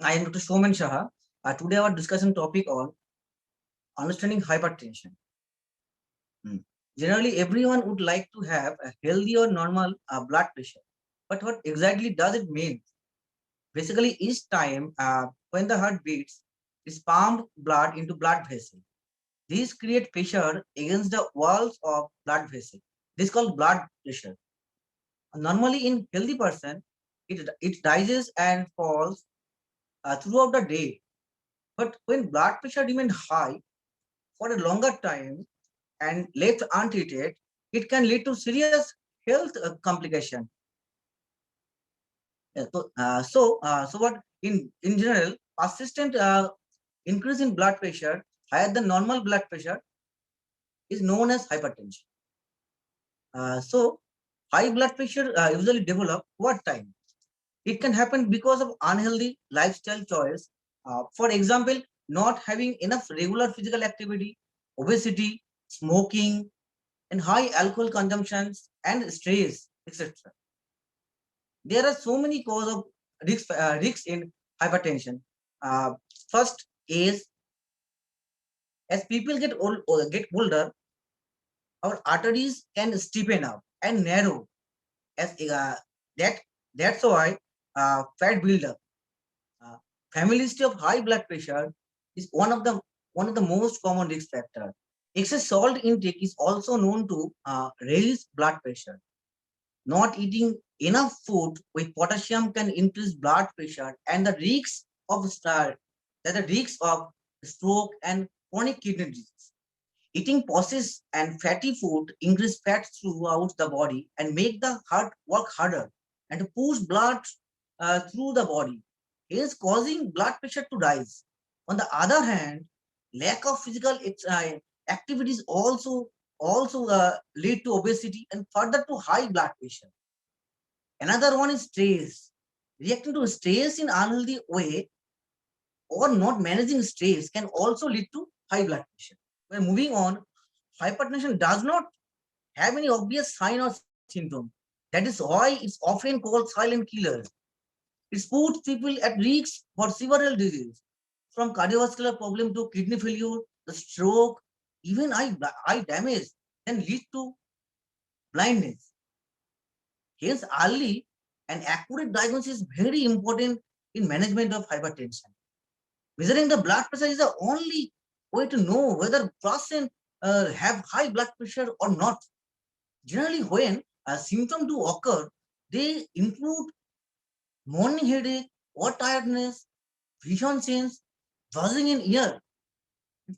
I am Dr. Shoman Shah. Today our discussion topic on understanding hypertension. Hmm. Generally, everyone would like to have a healthy or normal blood pressure. But what exactly does it mean? Basically, each time when the heart beats, is pumped blood into blood vessel. These create pressure against the walls of blood vessel. This is called blood pressure. Normally, in healthy person, it rises and falls throughout the day. But when blood pressure remains high for a longer time and left untreated, it can lead to serious health complication. So what in general, persistent increase in blood pressure higher than normal blood pressure is known as hypertension. So high blood pressure usually develop what time? It can happen because of unhealthy lifestyle choice. For example, not having enough regular physical activity, obesity, smoking, and high alcohol consumptions and stress, etc. There are so many causes of risks in hypertension. Uh, First is as people get older, our arteries can stiffen up and narrow. As that that's why fat buildup. Uh, Family history of high blood pressure is one of the most common risk factor. Excess salt intake is also known to raise blood pressure. Not eating enough food with potassium can increase blood pressure and the risks of stroke and chronic kidney disease. Eating processed and fatty food increase fat throughout the body and make the heart work harder and to push blood through the body, is causing blood pressure to rise. On the other hand, lack of physical activities also lead to obesity and further to high blood pressure. Another one is stress. Reacting to stress in unhealthy way or not managing stress can also lead to high blood pressure. When moving on, hypertension does not have any obvious sign or symptom. That is why it's often called silent killer. It puts people at risk for several diseases, from cardiovascular problem to kidney failure, the stroke, even eye damage can lead to blindness. Hence, early and accurate diagnosis is very important in management of hypertension. Measuring the blood pressure is the only way to know whether person have high blood pressure or not. Generally, when a symptom do occur, they include morning headache or tiredness, vision change, buzzing in ear,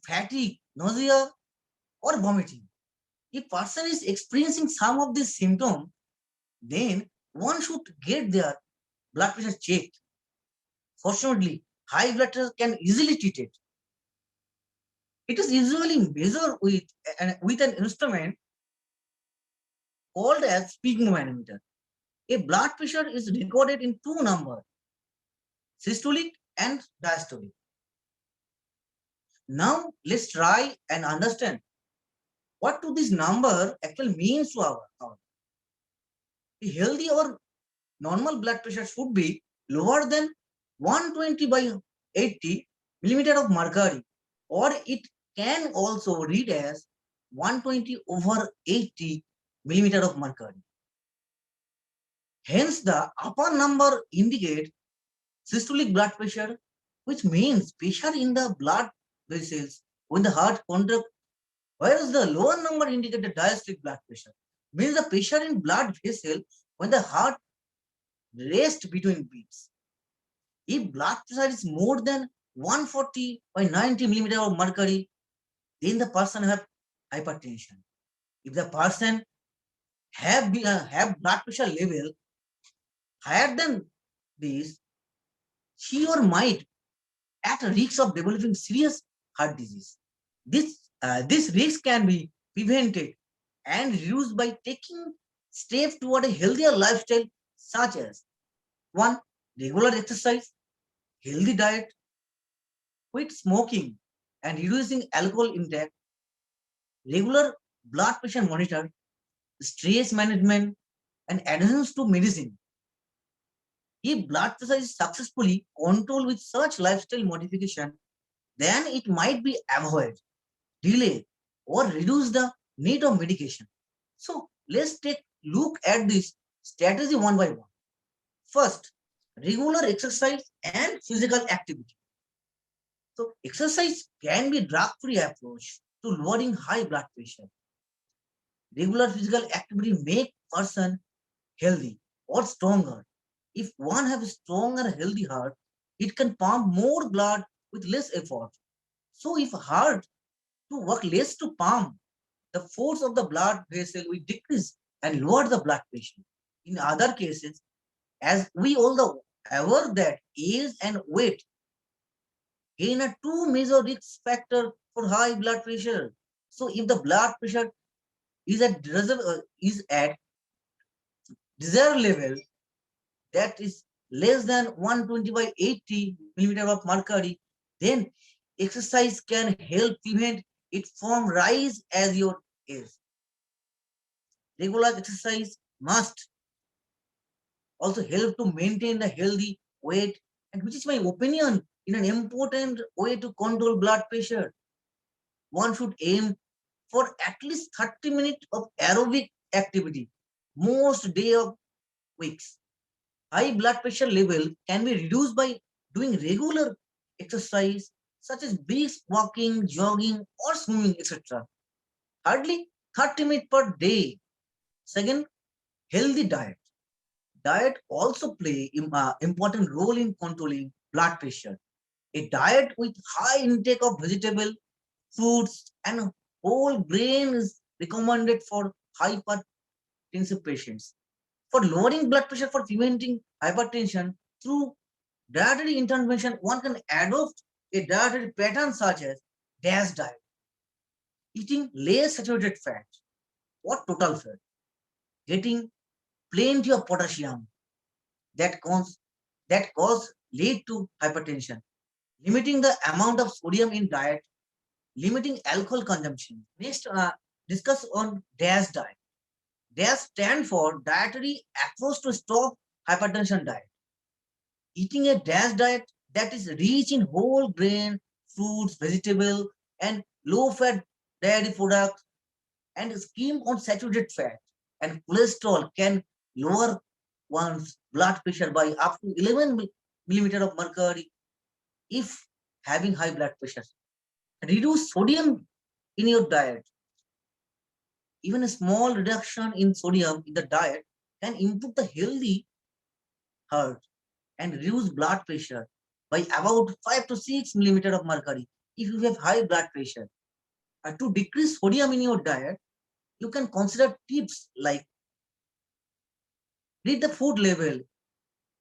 fatigue, nausea, or vomiting. If person is experiencing some of these symptoms, then one should get their blood pressure checked. Fortunately, high blood pressure can easily treat it. It is usually measured with an instrument called as sphygmomanometer. A blood pressure is recorded in two numbers, systolic and diastolic. Now let's try and understand what do this number actually means to our heart. A healthy or normal blood pressure should be lower than 120 by 80 millimeter of mercury, or it can also read as 120 over 80 millimeter of mercury. Hence, the upper number indicates systolic blood pressure, which means pressure in the blood vessels when the heart contracts, whereas the lower number indicates the diastolic blood pressure, means the pressure in blood vessel when the heart rests between beats. If blood pressure is more than 140 by 90 millimeter of mercury, then the person have hypertension. If the person have blood pressure level higher than this, she or might at a risk of developing serious heart disease. This risk can be prevented and reduced by taking steps toward a healthier lifestyle, such as one, regular exercise, healthy diet, quit smoking, and reducing alcohol intake, regular blood pressure monitor, stress management, and adherence to medicine. If blood pressure is successfully controlled with such lifestyle modification, then it might be avoid, delay, or reduce the need of medication. So let's take look at this strategy one by one. First, regular exercise and physical activity. So exercise can be drug-free approach to lowering high blood pressure. Regular physical activity make person healthy or stronger. If one have a stronger healthy heart, it can pump more blood with less effort. So if heart to work less to pump, the force of the blood vessel will decrease and lower the blood pressure. In other cases, as we all know, aware that age and weight gain a two major risk factor for high blood pressure. So if the blood pressure is at desired level, that is less than 120 by 80 millimeter of mercury, then exercise can help prevent it from rise as your age. Regular exercise must also help to maintain a healthy weight, and which is my opinion in an important way to control blood pressure. One should aim for at least 30 minutes of aerobic activity most day of weeks. High blood pressure level can be reduced by doing regular exercise such as brisk walking, jogging, or swimming, etc. Hardly 30 minutes per day. Second, healthy diet. Diet also play important role in controlling blood pressure. A diet with high intake of vegetable, fruits, and whole grain is recommended for hypertensive patients. For lowering blood pressure, for preventing hypertension through dietary intervention, one can adopt a dietary pattern such as DASH diet, eating less saturated fat or total fat, getting plenty of potassium that cause lead to hypertension, limiting the amount of sodium in diet, limiting alcohol consumption. Next, discuss on DASH diet. DASH stand for dietary approach to stop hypertension diet. Eating a DASH diet that is rich in whole grain, fruits, vegetable, and low-fat dairy products, and skim on saturated fat and cholesterol can lower one's blood pressure by up to 11 millimeter of mercury if having high blood pressure. Reduce sodium in your diet. Even a small reduction in sodium in the diet can improve the healthy heart and reduce blood pressure by about 5 to 6 millimeter of mercury if you have high blood pressure. To decrease sodium in your diet, you can consider tips like read the food label.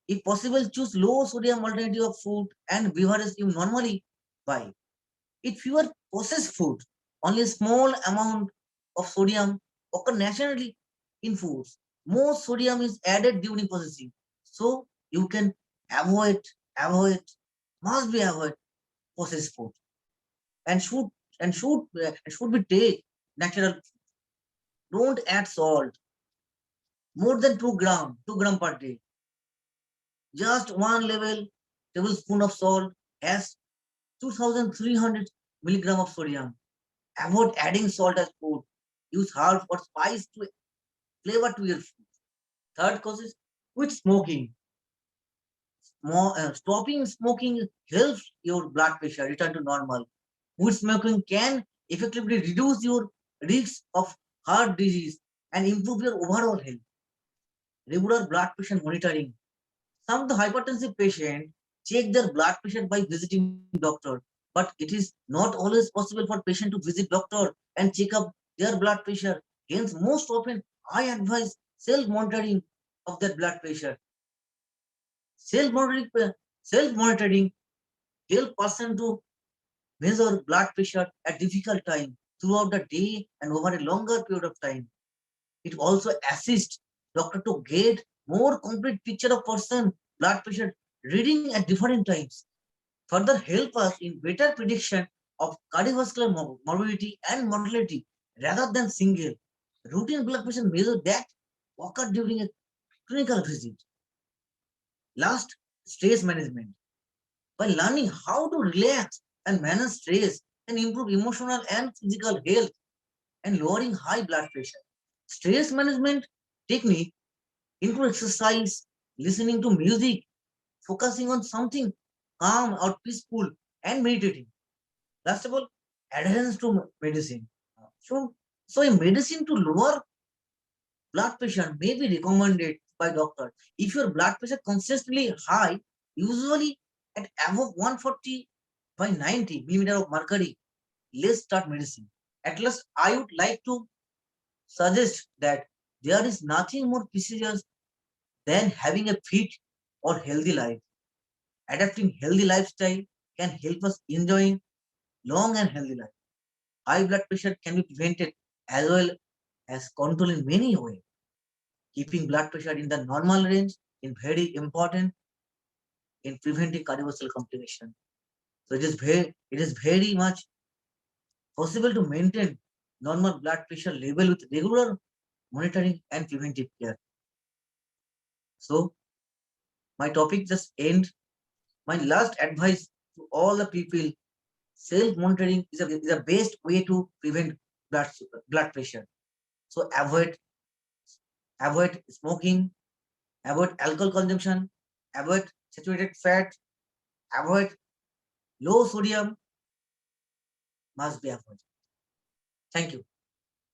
If possible, choose low sodium alternative of food and beverages you normally buy. If you are processed food, only a small amount of sodium occur naturally in foods. Most sodium is added during processing. So you can avoid, avoid, must be avoid processed food and should be take natural. Don't add salt more than 2 gram per day. Just one level tablespoon of salt has 2300 milligram of sodium. Avoid adding salt as food. Use herb or spice to flavor to your food. Third cause is quit smoking. Stopping smoking helps your blood pressure return to normal. Quit smoking can effectively reduce your risk of heart disease and improve your overall health. Regular blood pressure monitoring. Some of the hypertensive patients check their blood pressure by visiting doctor, but it is not always possible for patient to visit doctor and check up their blood pressure. Hence, most often I advise self-monitoring of their blood pressure. Self-monitoring, self-monitoring help person to measure blood pressure at difficult time throughout the day and over a longer period of time. It also assists doctor to get more complete picture of person blood pressure reading at different times. Further help us in better prediction of cardiovascular morbidity and mortality rather than single routine blood pressure measure that occur during a clinical visit. Last, stress management. By learning how to relax and manage stress and improve emotional and physical health and lowering high blood pressure. Stress management technique include exercise, listening to music, focusing on something calm or peaceful, and meditating. Last of all, adherence to medicine. So, so a medicine to lower blood pressure may be recommended by doctor. If your blood pressure consistently high, usually at above 140 by 90 millimeter of mercury, let's start medicine. At least I would like to suggest that there is nothing more precious than having a fit or healthy life. Adapting healthy lifestyle can help us enjoying long and healthy life. High blood pressure can be prevented as well as controlled in many ways. Keeping blood pressure in the normal range is very important in preventing cardiovascular complication. So it is very much possible to maintain normal blood pressure level with regular monitoring and preventive care. So my topic just end. My last advice to all the people: self monitoring is the best way to prevent blood pressure. So avoid smoking, avoid alcohol consumption, avoid saturated fat, avoid low sodium, must be avoided. Thank you.